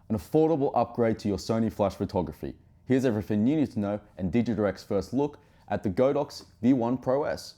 an affordable upgrade to your Sony flash photography. Here's everything you need to know and digiDirect's first look at the Godox V1 Pro S.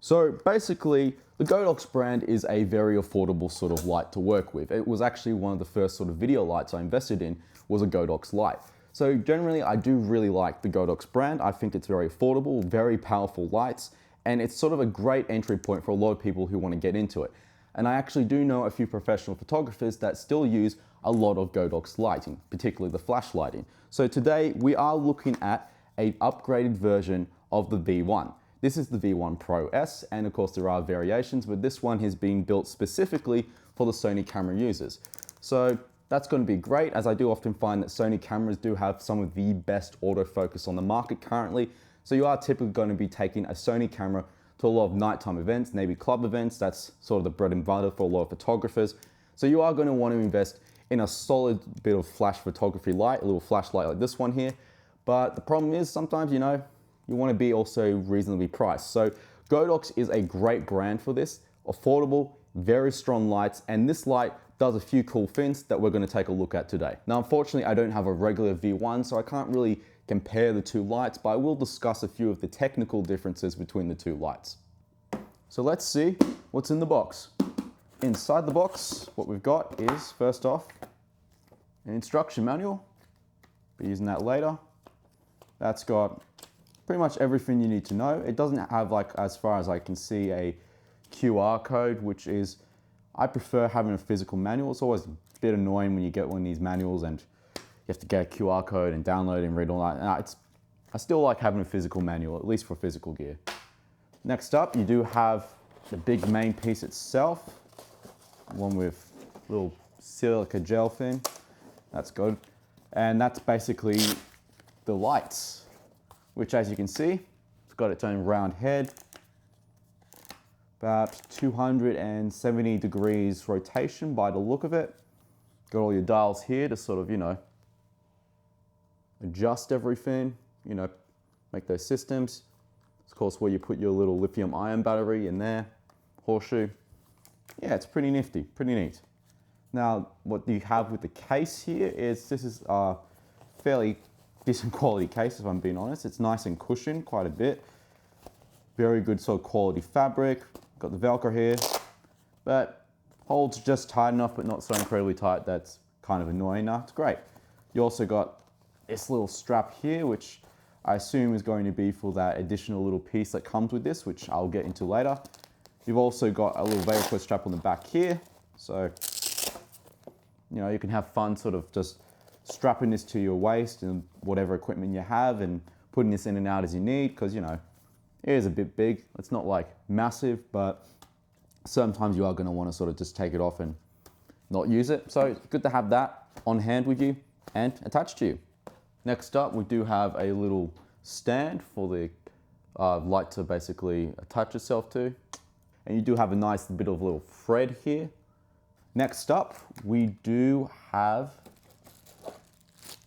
So basically, the Godox brand is a very affordable sort of light to work with. It was actually one of the first sort of video lights I invested in was a Godox light. So generally, I do really like the Godox brand. I think it's very affordable, very powerful lights, and it's sort of a great entry point for a lot of people who want to get into it. And I actually do know a few professional photographers that still use a lot of Godox lighting, particularly the flash lighting. So today we are looking at an upgraded version of the V1. This is the V1 Pro S, and of course there are variations, but this one has been built specifically for the Sony camera users. So that's going to be great, as I do often find that Sony cameras do have some of the best autofocus on the market currently. So you are typically going to be taking a Sony camera to a lot of nighttime events, maybe club events. That's sort of the bread and butter for a lot of photographers. So you are going to want to invest in a solid bit of flash photography light, a little flashlight like this one here. But the problem is sometimes, you know, you want to be also reasonably priced. So Godox is a great brand for this, affordable, very strong lights, and this light does a few cool things that we're going to take a look at today. Now, unfortunately, I don't have a regular V1, so I can't really compare the two lights, but I will discuss a few of the technical differences between the two lights. So let's see what's in the box. Inside the box, what we've got is, first off, an instruction manual. Be using that later. That's got pretty much everything you need to know. It doesn't have, like, as far as I can see, a QR code, which is, I prefer having a physical manual. It's always a bit annoying when you get one of these manuals and you have to get a QR code and download and read all that. I still like having a physical manual, at least for physical gear. Next up, you do have the big main piece itself, one with a little silica gel thing. That's good. And that's basically the lights, which, as you can see, it's got its own round head, about 270 degrees rotation by the look of it. Got all your dials here to sort of, you know, adjust everything, you know, make those systems. Of course, where you put your little lithium-ion battery in there, horseshoe. Yeah, it's pretty nifty, pretty neat. Now, what you have with the case here is, this is a fairly decent quality case, if I'm being honest. It's nice and cushioned quite a bit. Very good sort of quality fabric. Got the Velcro here, but holds just tight enough, but not so incredibly tight that's kind of annoying. Now, it's great. You also got this little strap here, which I assume is going to be for that additional little piece that comes with this, which I'll get into later. You've also got a little Velcro strap on the back here. So, you know, you can have fun sort of just strapping this to your waist and whatever equipment you have and putting this in and out as you need, because, you know, it is a bit big. It's not like massive, but sometimes you are going to want to sort of just take it off and not use it. So it's good to have that on hand with you and attached to you. Next up, we do have a little stand for the light to basically attach itself to. And you do have a nice bit of little thread here. Next up, we do have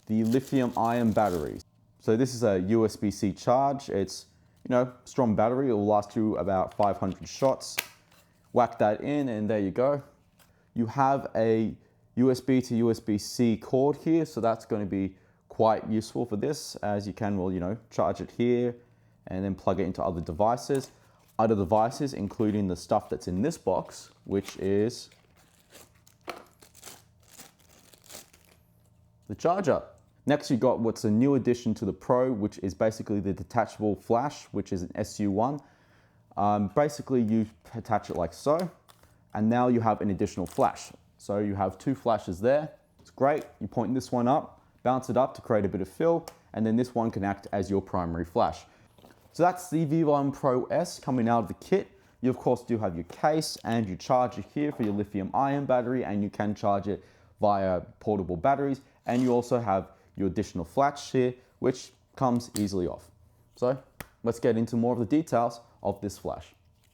the lithium-ion battery. So this is a USB-C charge. It's, you know, strong battery. It will last you about 500 shots. Whack that in and there you go. You have a USB to USB-C cord here, so that's going to be quite useful for this, as you can, well, you know, charge it here and then plug it into other devices. Other devices, including the stuff that's in this box, which is the charger. Next, you got what's a new addition to the Pro, which is basically the detachable flash, which is an SU1. Basically, you attach it like so, and now you have an additional flash. So you have two flashes there. It's great. You point this one up, bounce it up to create a bit of fill, and then this one can act as your primary flash. So that's the V1 Pro S coming out of the kit. You of course do have your case and your charger here for your lithium-ion battery, and you can charge it via portable batteries. And you also have your additional flash here, which comes easily off. So let's get into more of the details of this flash.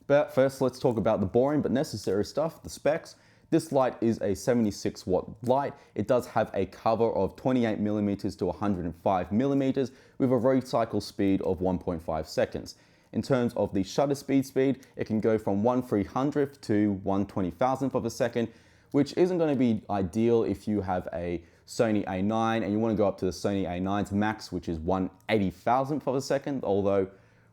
But first, let's talk about the boring but necessary stuff, the specs. This light is a 76 watt light. It does have a cover of 28 millimeters to 105 millimeters with a recycle speed of 1.5 seconds. in terms of the shutter speed, it can go from 1/300th to 1/20,000th of a second, which isn't going to be ideal if you have a Sony A9 and you want to go up to the Sony A9's max, which is 1/80,000th of a second, although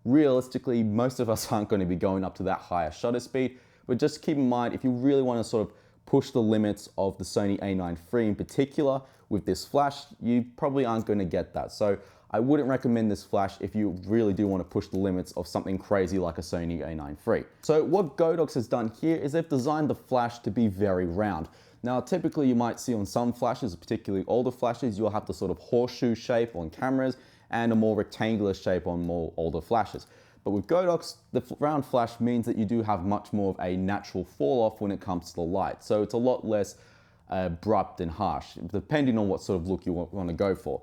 realistically, most of us aren't going to be going up to that higher shutter speed. But just keep in mind, if you really want to sort of push the limits of the Sony A9 III in particular with this flash, you probably aren't going to get that. So I wouldn't recommend this flash if you really do want to push the limits of something crazy like a Sony A9 III. So what Godox has done here is they've designed the flash to be very round. Now, typically you might see on some flashes, particularly older flashes, you'll have the sort of horseshoe shape on cameras and a more rectangular shape on more older flashes. But with Godox, the round flash means that you do have much more of a natural fall off when it comes to the light. So it's a lot less abrupt and harsh, depending on what sort of look you want to go for.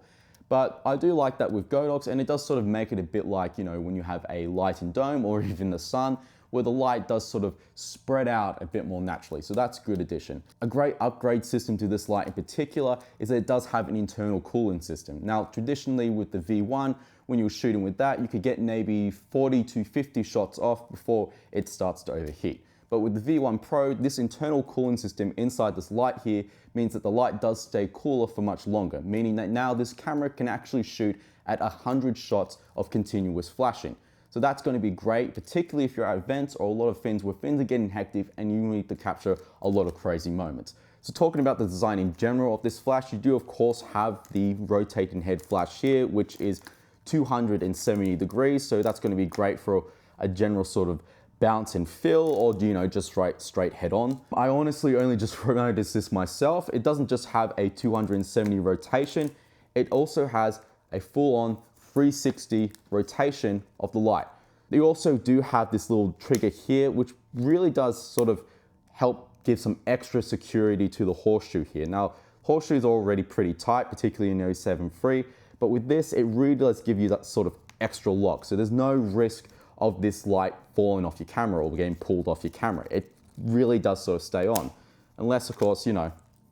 But I do like that with Godox, and it does sort of make it a bit like, you know, when you have a light and dome or even the sun, where the light does sort of spread out a bit more naturally. So that's a good addition. A great upgrade system to this light in particular is that it does have an internal cooling system. Now, traditionally with the V1, when you were shooting with that, you could get maybe 40 to 50 shots off before it starts to overheat. But with the V1 Pro, this internal cooling system inside this light here means that the light does stay cooler for much longer, meaning that now this camera can actually shoot at 100 shots of continuous flashing. So that's going to be great, particularly if you're at events or a lot of things where things are getting hectic and you need to capture a lot of crazy moments. So talking about the design in general of this flash, you do of course have the rotating head flash here, which is 270 degrees. So that's going to be great for a general sort of bounce and fill, or, you know, just straight head on. I honestly only just noticed this myself. It doesn't just have a 270 rotation, it also has a full-on 360 rotation of the light. You also do have this little trigger here, which really does sort of help give some extra security to the horseshoe here. Now, horseshoes are already pretty tight, particularly in the 07 III, but with this, it really does give you that sort of extra lock. So there's no risk of this light falling off your camera or getting pulled off your camera. It really does sort of stay on. Unless, of course, you know,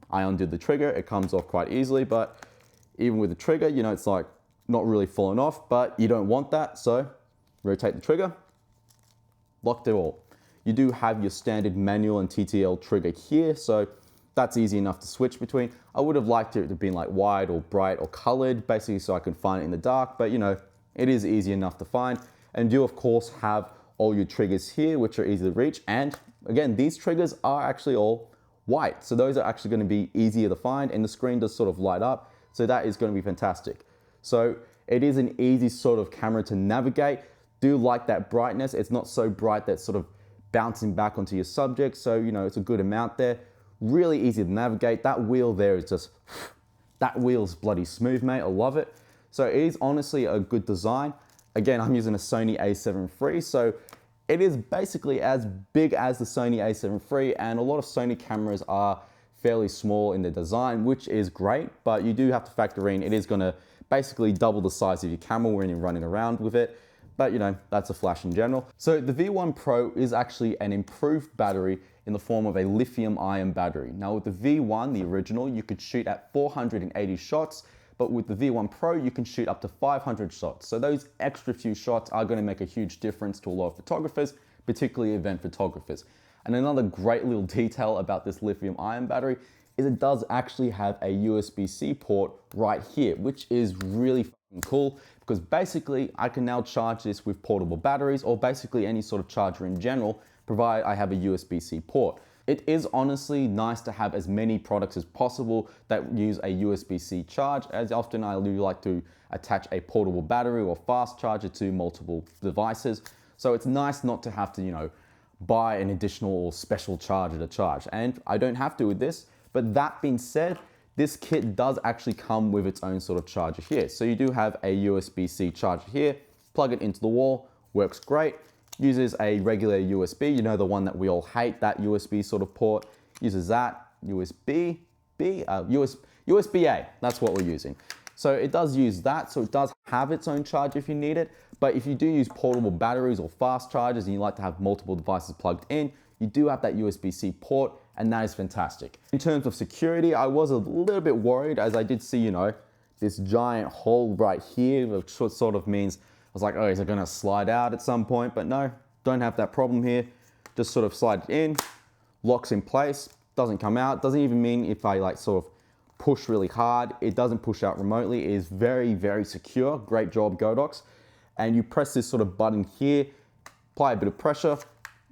I undid the trigger, it comes off quite easily, but even with the trigger, you know, it's like not really falling off, but you don't want that, so rotate the trigger, locked it all. You do have your standard manual and TTL trigger here, so that's easy enough to switch between. I would have liked it to be like wide or bright or colored, basically so I can find it in the dark, but you know, it is easy enough to find. And you of course have all your triggers here, which are easy to reach. And again, these triggers are actually all white. So those are actually going to be easier to find, and the screen does sort of light up. So that is going to be fantastic. So it is an easy sort of camera to navigate. Do like that brightness. It's not so bright that sort of bouncing back onto your subject. So, you know, it's a good amount there. Really easy to navigate. That wheel there is just, that wheel's bloody smooth, mate. I love it. So it is honestly a good design. Again, I'm using a Sony a7 III, so it is basically as big as the Sony a7 III, and a lot of Sony cameras are fairly small in the design, which is great, but you do have to factor in it is going to basically double the size of your camera when you're running around with it. But you know, that's a flash in general. So the V1 Pro is actually an improved battery in the form of a lithium-ion battery. Now with the V1, the original, you could shoot at 480 shots, but with the V1 Pro, you can shoot up to 500 shots. So those extra few shots are gonna make a huge difference to a lot of photographers, particularly event photographers. And another great little detail about this lithium-ion battery is it does actually have a USB-C port right here, which is really fucking cool, because basically I can now charge this with portable batteries or basically any sort of charger in general, provided I have a USB-C port. It is honestly nice to have as many products as possible that use a USB-C charge, as often I do like to attach a portable battery or fast charger to multiple devices. So it's nice not to have to, you know, buy an additional or special charger to charge. And I don't have to with this, but that being said, this kit does actually come with its own sort of charger here. So you do have a USB-C charger here, plug it into the wall, works great. Uses a regular USB, you know, the one that we all hate, that USB sort of port. Uses that, USB-A, that's what we're using. So it does use that, so it does have its own charger if you need it, but if you do use portable batteries or fast chargers and you like to have multiple devices plugged in, you do have that USB-C port, and that is fantastic. In terms of security, I was a little bit worried as I did see, you know, this giant hole right here, which sort of means was like, oh, is it gonna slide out at some point? But no, don't have that problem here. Just sort of slide it in, locks in place, doesn't come out. Doesn't even mean if I like sort of push really hard, it doesn't push out remotely. It is very, very secure. Great job, Godox. And you press this sort of button here, apply a bit of pressure,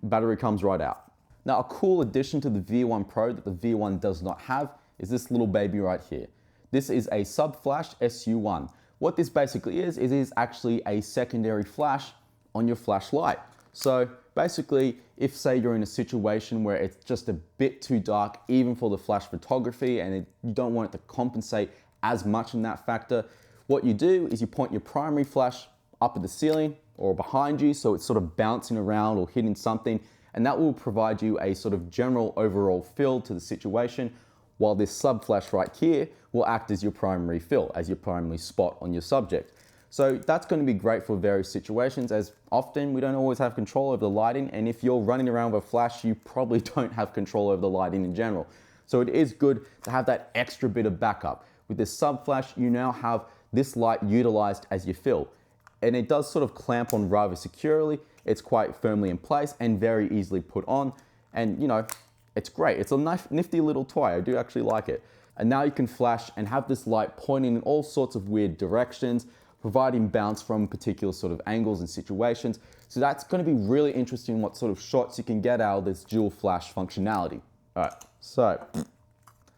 battery comes right out. Now, a cool addition to the V1 Pro that the V1 does not have is this little baby right here. This is a sub-flash SU1. What this basically is, it is actually a secondary flash on your flashlight. So basically, if say you're in a situation where it's just a bit too dark, even for the flash photography, and you don't want it to compensate as much in that factor, what you do is you point your primary flash up at the ceiling or behind you, so it's sort of bouncing around or hitting something, and that will provide you a sort of general overall feel to the situation, while this sub flash right here will act as your primary fill, as your primary spot on your subject. So that's going to be great for various situations, as often we don't always have control over the lighting, and if you're running around with a flash, you probably don't have control over the lighting in general. So it is good to have that extra bit of backup. With this sub flash, you now have this light utilized as your fill, and it does sort of clamp on rather securely. It's quite firmly in place and very easily put on, and you know, it's great. It's a nifty little toy. I do actually like it. And now you can flash and have this light pointing in all sorts of weird directions, providing bounce from particular sort of angles and situations. So that's going to be really interesting what sort of shots you can get out of this dual flash functionality. All right, so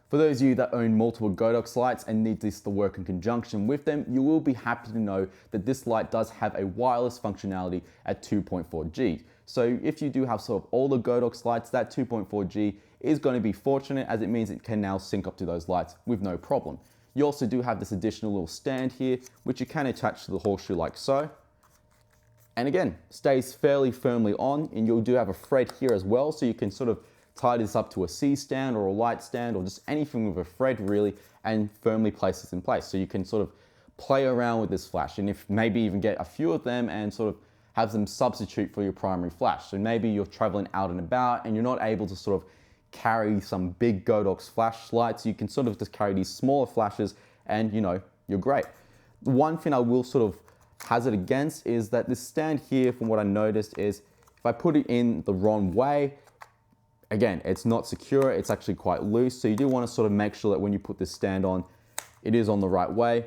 for those of you that own multiple Godox lights and need this to work in conjunction with them, you will be happy to know that this light does have a wireless functionality at 2.4G. So if you do have sort of all the Godox lights, that 2.4G is going to be fortunate, as it means it can now sync up to those lights with no problem. You also do have this additional little stand here, which you can attach to the horseshoe like so. And again, stays fairly firmly on, and you do have a thread here as well, so you can sort of tie this up to a C stand or a light stand or just anything with a thread really, and firmly place this in place. So you can sort of play around with this flash, and if maybe even get a few of them and sort of have them substitute for your primary flash. So maybe you're traveling out and about and you're not able to sort of carry some big Godox flashlights. You can sort of just carry these smaller flashes and you know, you're great. The one thing I will sort of hazard against is that this stand here, from what I noticed, is if I put it in the wrong way, again, it's not secure, it's actually quite loose. So you do want to sort of make sure that when you put this stand on, it is on the right way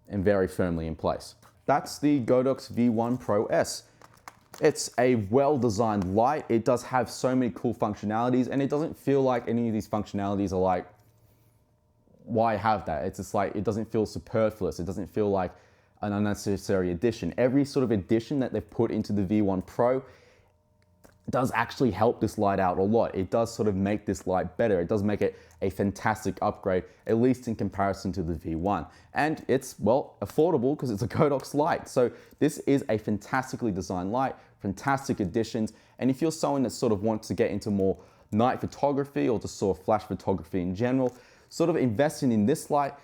and very firmly in place. That's the Godox V1 Pro S. It's a well-designed light. It does have so many cool functionalities, and it doesn't feel like any of these functionalities are like, why have that? It's just like, it doesn't feel superfluous. It doesn't feel like an unnecessary addition. Every sort of addition that they've put into the V1 Pro does actually help this light out a lot. It does sort of make this light better. It does make it a fantastic upgrade, at least in comparison to the V1. And it's, well, affordable because it's a Godox light. So this is a fantastically designed light, fantastic additions. And if you're someone that sort of wants to get into more night photography or just sort of flash photography in general, sort of investing in this light,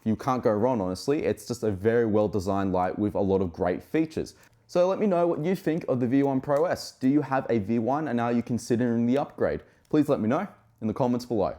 you can't go wrong, honestly. It's just a very well-designed light with a lot of great features. So let me know what you think of the V1 Pro S. Do you have a V1 and are you considering the upgrade? Please let me know in the comments below.